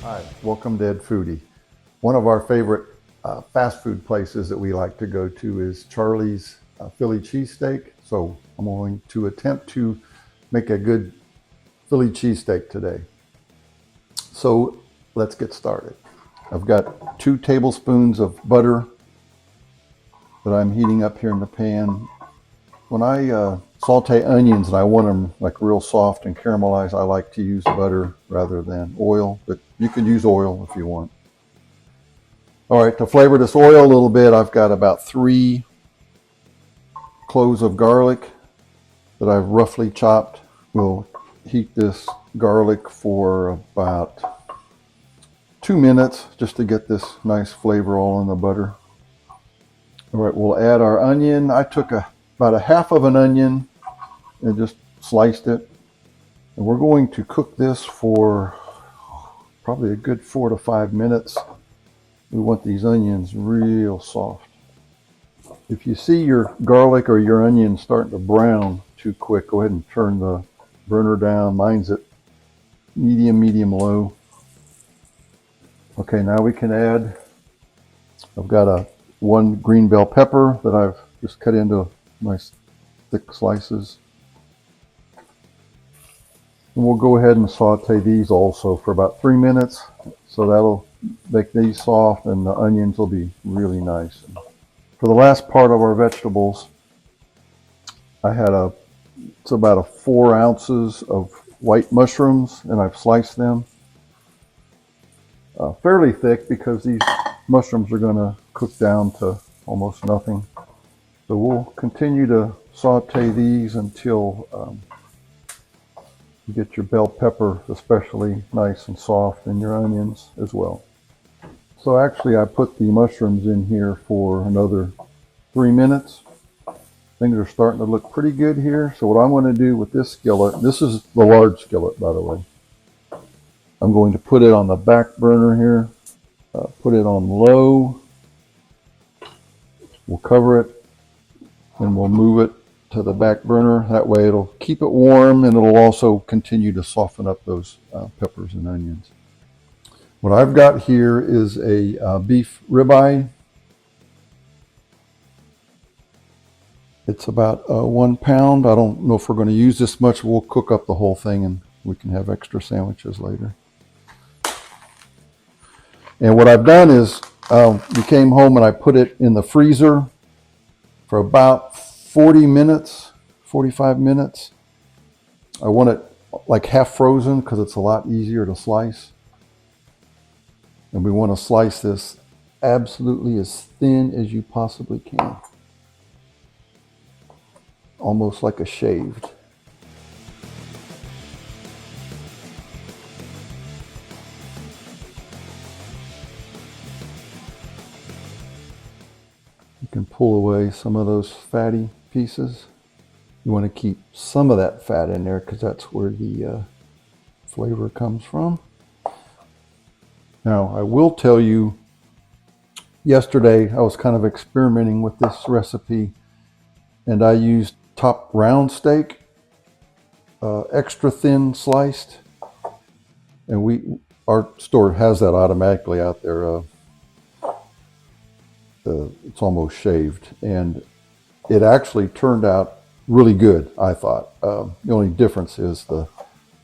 Hi, welcome to Ed Foodie. One of our favorite fast food places that we like to go to is Charlie's Philly Cheesesteak. So I'm going to attempt to make a good Philly cheesesteak today. So let's get started. I've got 2 tablespoons of butter that I'm heating up here in the pan. When I saute onions and I want them like real soft and caramelized, I like to use butter rather than oil, but you could use oil if you want. All right, to flavor this oil a little bit, I've got about 3 cloves of garlic that I've roughly chopped. We'll heat this garlic for about 2 minutes just to get this nice flavor all in the butter. All right, we'll add our onion. I took about a half of an onion and just sliced it. And we're going to cook this for probably a good 4 to 5 minutes. We want these onions real soft. If you see your garlic or your onion starting to brown too quick, go ahead and turn the burner down. Mine's at medium low. Okay, now we can add, I've got 1 green bell pepper that I've just cut into nice thick slices. And we'll go ahead and saute these also for about 3 minutes. So that'll make these soft and the onions will be really nice. For the last part of our vegetables, I had it's about 4 ounces of white mushrooms, and I've sliced them fairly thick because these mushrooms are going to cook down to almost nothing. So we'll continue to saute these until you get your bell pepper especially nice and soft, and your onions as well. So actually I put the mushrooms in here for another 3 minutes. Things are starting to look pretty good here. So what I'm going to do with this skillet, this is the large skillet by the way, I'm going to put it on the back burner here, put it on low. We'll cover it and we'll move it to the back burner. That way it'll keep it warm and it'll also continue to soften up those peppers and onions. What I've got here is a beef ribeye. It's about 1 pound. I don't know if we're going to use this much. We'll cook up the whole thing and we can have extra sandwiches later. And what I've done is we came home and I put it in the freezer for about 40 minutes, 45 minutes. I want it like half frozen because it's a lot easier to slice. And we want to slice this absolutely as thin as you possibly can. Almost like a shaved. You can pull away some of those fatty pieces. You want to keep some of that fat in there because that's where the flavor comes from. Now, I will tell you, yesterday I was kind of experimenting with this recipe and I used top round steak, extra thin sliced, and our store has that automatically out there. It's almost shaved, and it actually turned out really good, I thought. The only difference is the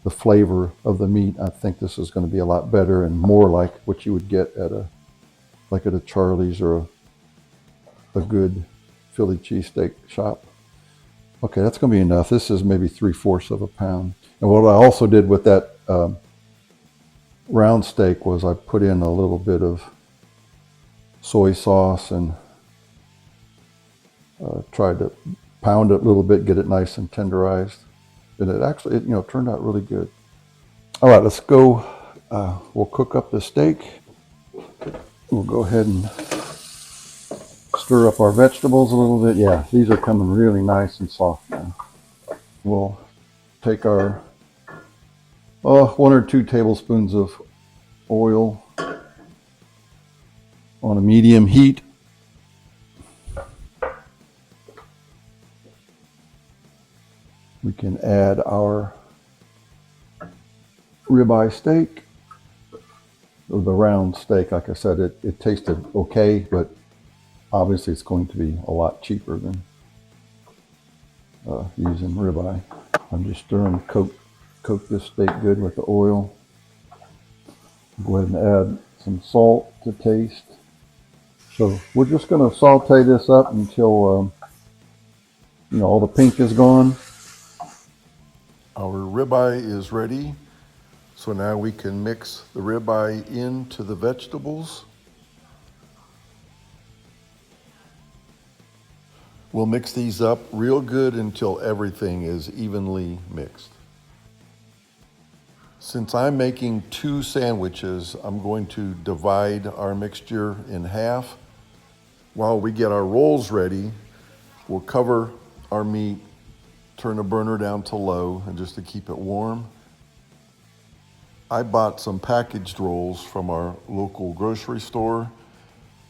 flavor of the meat. I think this is going to be a lot better and more like what you would get at a Charlie's or a good Philly cheesesteak shop. Okay, that's going to be enough. This is maybe 3/4 of a pound. And what I also did with that round steak was I put in a little bit of soy sauce and tried to pound it a little bit, get it nice and tenderized. And it actually, turned out really good. All right, let's go. We'll cook up the steak. We'll go ahead and stir up our vegetables a little bit. Yeah, these are coming really nice and soft now. We'll take our 1 or 2 tablespoons of oil on a medium heat. We can add our ribeye steak. the round steak, like I said, it tasted okay, but obviously it's going to be a lot cheaper than using ribeye. I'm just stirring, coat this steak good with the oil. Go ahead and add some salt to taste. So we're just going to saute this up until all the pink is gone. Our ribeye is ready. So now we can mix the ribeye into the vegetables. We'll mix these up real good until everything is evenly mixed. Since I'm making 2 sandwiches, I'm going to divide our mixture in half. While we get our rolls ready, we'll cover our meat, turn the burner down to low, and just to keep it warm. I bought some packaged rolls from our local grocery store.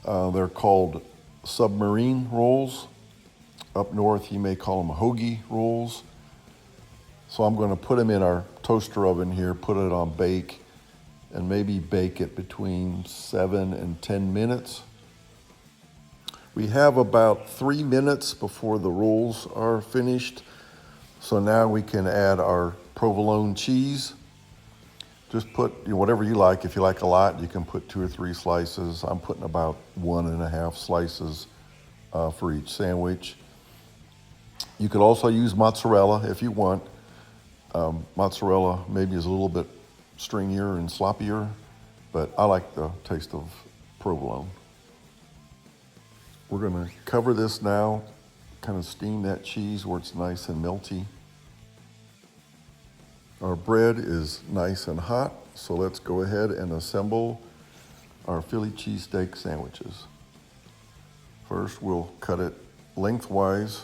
They're called submarine rolls. Up north, you may call them hoagie rolls. So I'm going to put them in our toaster oven here, put it on bake, and maybe bake it between 7 and 10 minutes. We have about 3 minutes before the rolls are finished. So now we can add our provolone cheese. Just put whatever you like. If you like a lot, you can put 2 or 3 slices. I'm putting about 1.5 slices for each sandwich. You could also use mozzarella if you want. Mozzarella maybe is a little bit stringier and sloppier, but I like the taste of provolone. We're going to cover this now, kind of steam that cheese where it's nice and melty. Our bread is nice and hot, so let's go ahead and assemble our Philly cheesesteak sandwiches. First, we'll cut it lengthwise.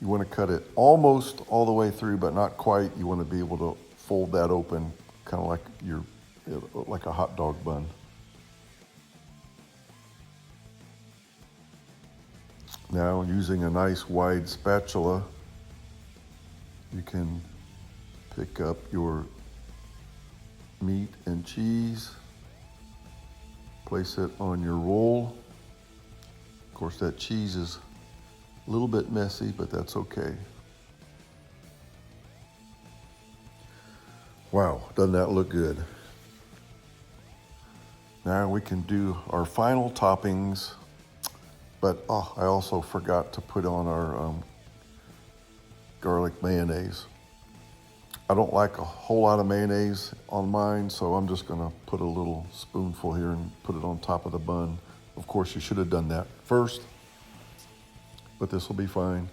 You want to cut it almost all the way through, but not quite. You want to be able to fold that open, kind of like a hot dog bun. Now, using a nice wide spatula, you can pick up your meat and cheese, place it on your roll. Of course, that cheese is a little bit messy, but that's okay. Wow, doesn't that look good? Now we can do our final toppings, but I also forgot to put on our garlic mayonnaise. I don't like a whole lot of mayonnaise on mine, so I'm just gonna put a little spoonful here and put it on top of the bun. Of course, you should have done that first, but this will be fine.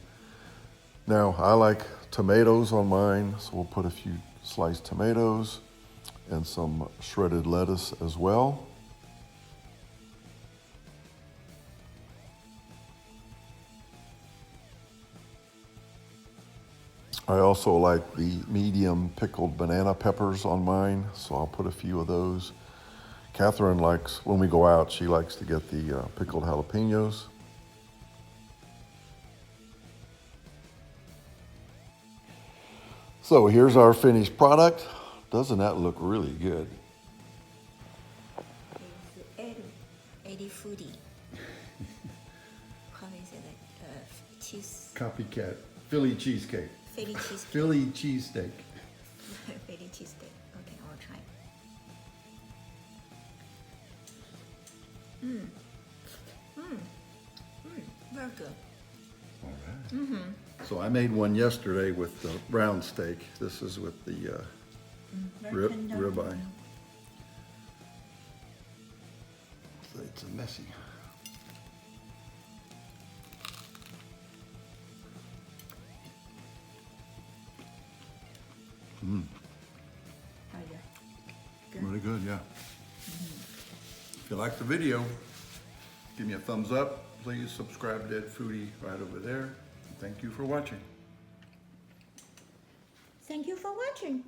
Now, I like tomatoes on mine, so we'll put a few sliced tomatoes and some shredded lettuce as well. I also like the medium pickled banana peppers on mine, so I'll put a few of those. Catherine likes, when we go out, she likes to get the pickled jalapenos. So here's our finished product. Doesn't that look really good? Eddie foodie. How is it like cheese? Copycat. Philly cheesecake. Philly cheesesteak. Philly cheesesteak. Philly cheesesteak. Okay, I'll try. Very good. All right. So I made one yesterday with the round steak. This is with the ribeye. So it's messy. Oh, yeah. Good. Really good, yeah. If you like the video, give me a thumbs up. Please subscribe to Dead Foodie right over there. Thank you for watching. Thank you for watching.